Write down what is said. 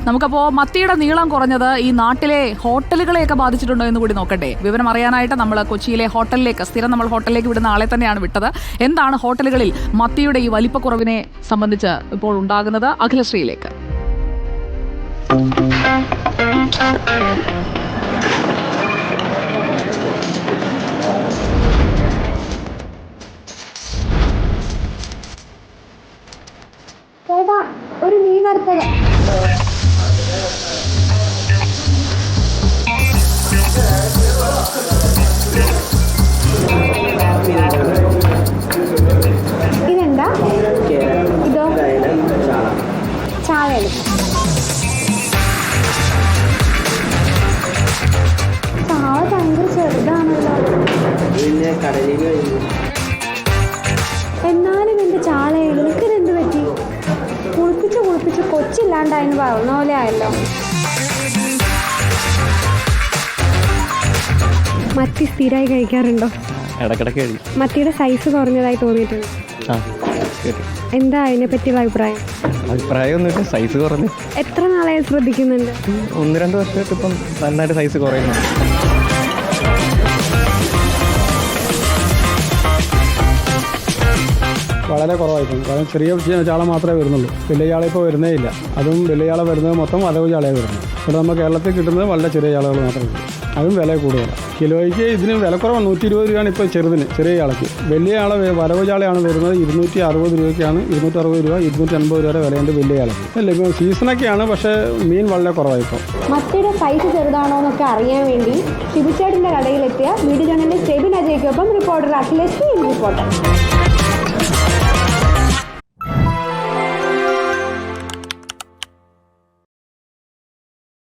നമുക്കപ്പോൾ മത്തിയുടെ നീളം കുറഞ്ഞത് ഈ നാട്ടിലെ ഹോട്ടലുകളെയൊക്കെ ബാധിച്ചിട്ടുണ്ടോ എന്ന് കൂടി നോക്കട്ടെ. വിവരം അറിയാനായിട്ട് നമ്മൾ കൊച്ചിയിലെ ഹോട്ടലിലേക്ക് നമ്മൾ ഹോട്ടലിലേക്ക് വിടുന്ന ആളെ തന്നെയാണ് വിട്ടത്. എന്താണ് ഹോട്ടലുകളിൽ മത്തിയുടെ ഈ വലിപ്പക്കുറവിനെ സംബന്ധിച്ച് ഇപ്പോൾ ഉണ്ടാകുന്നത്? അഖിലശ്രീയിലേക്ക്. ഒരു മീൻ വറുത്തത് ഇതെന്താ? ഇതോ ചാള. ചാള ഭയങ്കര ചെറുതാണല്ലോ. എന്നാലും എന്റെ ചാള എനിക്കിതെന്ത് പറ്റി? കുളിപ്പിച്ച് കൊച്ചില്ലാണ്ടായെന്ന് പറഞ്ഞ പോലെ ആയല്ലോ. മത്തി സ്ഥിരമായി കഴിക്കാറുണ്ടോ? ഇടയ്ക്കിടയ്ക്ക്. മത്തിയുടെ സൈസ് കുറഞ്ഞതായി തോന്നിയിട്ടുണ്ട്. എന്താ അതിനെ പറ്റിയുള്ള അഭിപ്രായമൊന്നുമില്ല, സൈസ് കുറഞ്ഞു. എത്ര നാളായി ശ്രദ്ധിക്കുന്നുണ്ട്? 1-2 വർഷമായിട്ട് ഇപ്പം നന്നായിട്ട് സൈസ് കുറയുന്നു. വളരെ കുറവായിട്ടുണ്ട്. കാരണം ചെറിയ ചാള മാത്രമേ വരുന്നുള്ളൂ. വലിയ ചാള ഇപ്പോൾ വരുന്നേ ഇല്ല. അതും വലിയ ചാള വരുന്നത് മൊത്തം വരവ് ചാളയാണ് വരുന്നത്. ഇവിടെ നമ്മൾ കേരളത്തിൽ കിട്ടുന്നത് വളരെ ചെറിയ ചാളകൾ മാത്രമേ ഉള്ളൂ. അതും വില കൂടുതലാണ്. കിലോയ്ക്ക് ഇതിന് വിലക്കുറവാണ്. 120 രൂപയാണ് ഇപ്പോൾ ചെറിയ ചാളയ്ക്ക്. വലിയ ചാള വരവ് ചാളയാണ് വരുന്നത് 260 രൂപയ്ക്കാണ്. 260 രൂപ 250 രൂപ വരെ വിലയുണ്ട് വലിയ ചാളയ്ക്ക്. അല്ല, ഇപ്പോൾ സീസണൊക്കെയാണ്, പക്ഷേ മീൻ വളരെ കുറവായി ഇപ്പോൾ. മത്തിയുടെ സൈസ് ചെറുതാണോ എന്നൊക്കെ അറിയാൻ വേണ്ടി ഷിബുചേട്ടൻ്റെ കടയിലെത്തിയ വീഡിയോ ചാനലിലെ സെബിൻ അജയ്ക്കൊപ്പം റിപ്പോർട്ടർ അഖിലേഷ് റിപ്പോർട്ടർ.